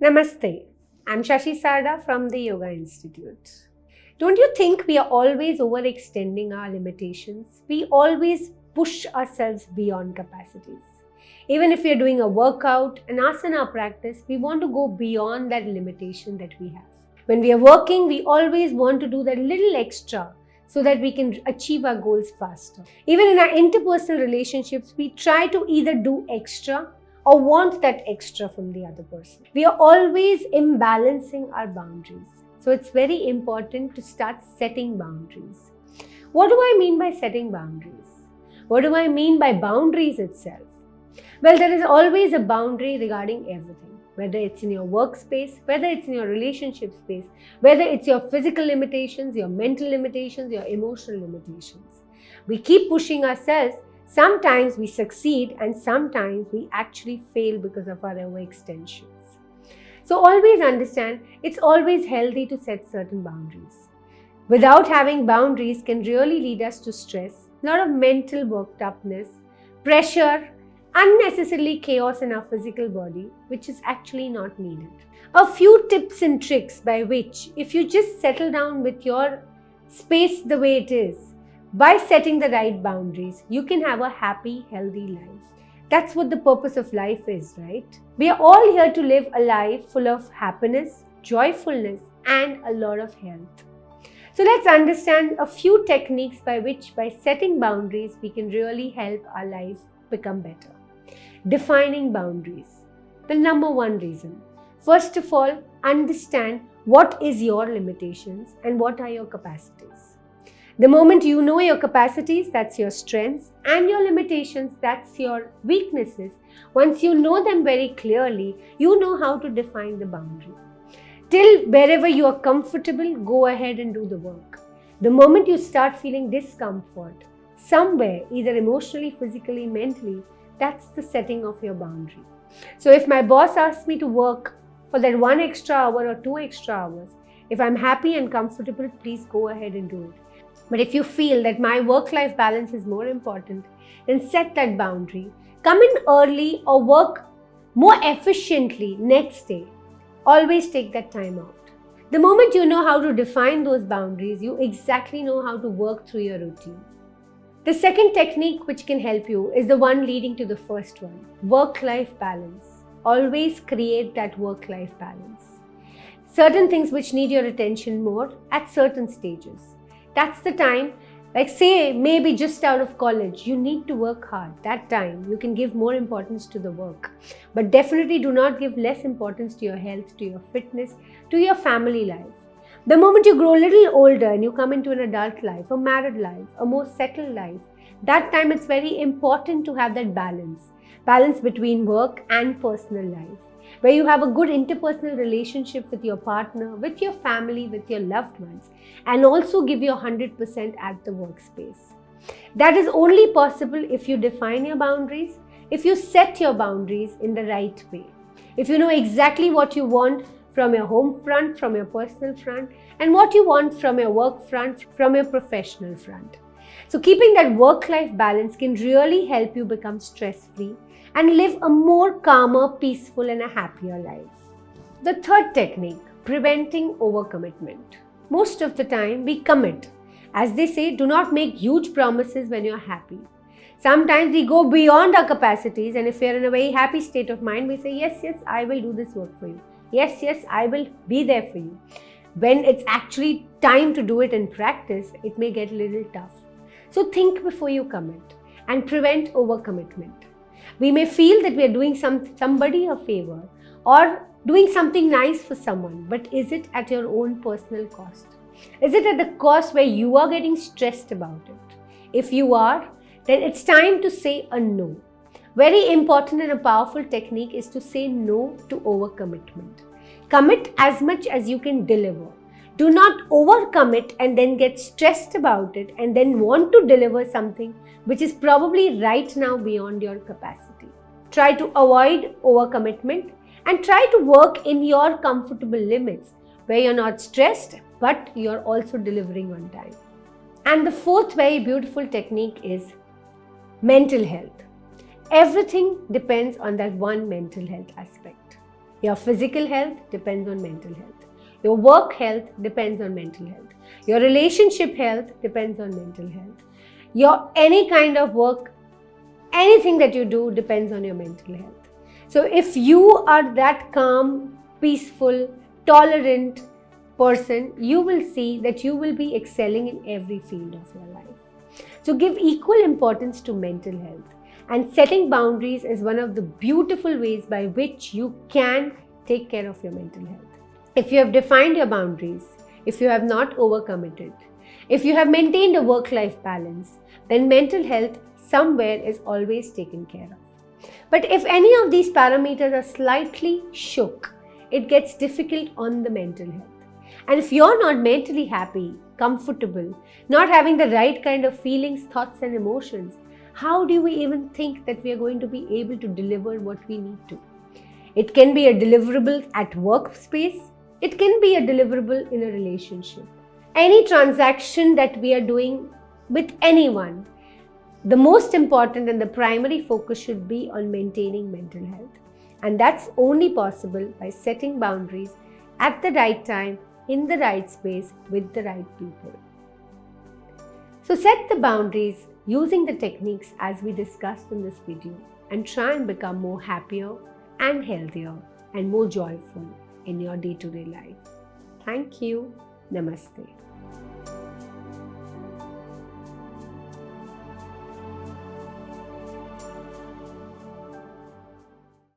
Namaste. I'm Shashi Sarda from the Yoga Institute. Don't you think we are always overextending our limitations? We always push ourselves beyond capacities. Even if we are doing a workout, an asana practice, we want to go beyond that limitation that we have. When we are working, we always want to do that little extra so that we can achieve our goals faster. Even in our interpersonal relationships, we try to either do extra or want that extra from the other person. We are always imbalancing our boundaries. So it's very important to start setting boundaries. What do I mean by setting boundaries? What do I mean by boundaries itself? Well, there is always a boundary regarding everything, whether it's in your workspace, whether it's in your relationship space, whether it's your physical limitations, your mental limitations, your emotional limitations. We keep pushing ourselves. Sometimes we succeed and sometimes we actually fail because of our overextensions. So always understand, it's always healthy to set certain boundaries. Without having boundaries can really lead us to stress, a lot of mental worked upness, pressure, unnecessarily chaos in our physical body, which is actually not needed. A few tips and tricks by which, if you just settle down with your space the way it is, by setting the right boundaries, you can have a happy, healthy life. That's what the purpose of life is, right? We are all here to live a life full of happiness, joyfulness, and a lot of health. So let's understand a few techniques by which, by setting boundaries, we can really help our life become better. Defining boundaries. The number one reason. First of all, understand what is your limitations and what are your capacities. The moment you know your capacities, that's your strengths, and your limitations, that's your weaknesses. Once you know them very clearly, you know how to define the boundary. Till wherever you are comfortable, go ahead and do the work. The moment you start feeling discomfort, somewhere, either emotionally, physically, mentally, that's the setting of your boundary. So if my boss asks me to work for that 1 extra hour or 2 extra hours, if I'm happy and comfortable, please go ahead and do it. But if you feel that my work-life balance is more important, then set that boundary. Come in early or work more efficiently next day. Always take that time out. The moment you know how to define those boundaries, you exactly know how to work through your routine. The second technique which can help you is the one leading to the first one, work-life balance. Always create that work-life balance. Certain things which need your attention more at certain stages. That's the time, like say maybe just out of college, you need to work hard. That time you can give more importance to the work. But definitely do not give less importance to your health, to your fitness, to your family life. The moment you grow a little older and you come into an adult life, a married life, a more settled life, that time it's very important to have that balance. Balance between work and personal life, where you have a good interpersonal relationship with your partner, with your family, with your loved ones, and also give your 100% at the workspace. That is only possible if you define your boundaries, if you set your boundaries in the right way. If you know exactly what you want from your home front, from your personal front, and what you want from your work front, from your professional front. So keeping that work-life balance can really help you become stress-free and live a more calmer, peaceful, and a happier life. The third technique, preventing overcommitment. Most of the time we commit. As they say, do not make huge promises when you're happy. Sometimes we go beyond our capacities, and if we are in a very happy state of mind, we say, yes, I will do this work for you. Yes, I will be there for you. When it's actually time to do it in practice, it may get a little tough. So think before you commit and prevent overcommitment. We may feel that we are doing somebody a favor or doing something nice for someone, but is it at your own personal cost? Is it at the cost where you are getting stressed about it? If you are, then it's time to say a no. Very important and a powerful technique is to say no to overcommitment. Commit as much as you can deliver. Do not overcommit and then get stressed about it and then want to deliver something which is probably right now beyond your capacity. Try to avoid overcommitment and try to work in your comfortable limits where you're not stressed but you're also delivering on time. And the fourth very beautiful technique is mental health. Everything depends on that one mental health aspect. Your physical health depends on mental health. Your work health depends on mental health. Your relationship health depends on mental health. Your any kind of work, anything that you do depends on your mental health. So if you are that calm, peaceful, tolerant person, you will see that you will be excelling in every field of your life. So give equal importance to mental health, and setting boundaries is one of the beautiful ways by which you can take care of your mental health. If you have defined your boundaries, if you have not overcommitted, if you have maintained a work-life balance, then mental health somewhere is always taken care of. But if any of these parameters are slightly shook, it gets difficult on the mental health. And if you're not mentally happy, comfortable, not having the right kind of feelings, thoughts and emotions, how do we even think that we are going to be able to deliver what we need to? It can be a deliverable at workspace. It can be a deliverable in a relationship. Any transaction that we are doing with anyone, the most important and the primary focus should be on maintaining mental health. And that's only possible by setting boundaries at the right time, in the right space, with the right people. So set the boundaries using the techniques as we discussed in this video, and try and become more happier and healthier and more joyful in your day-to-day life. Thank you. Namaste.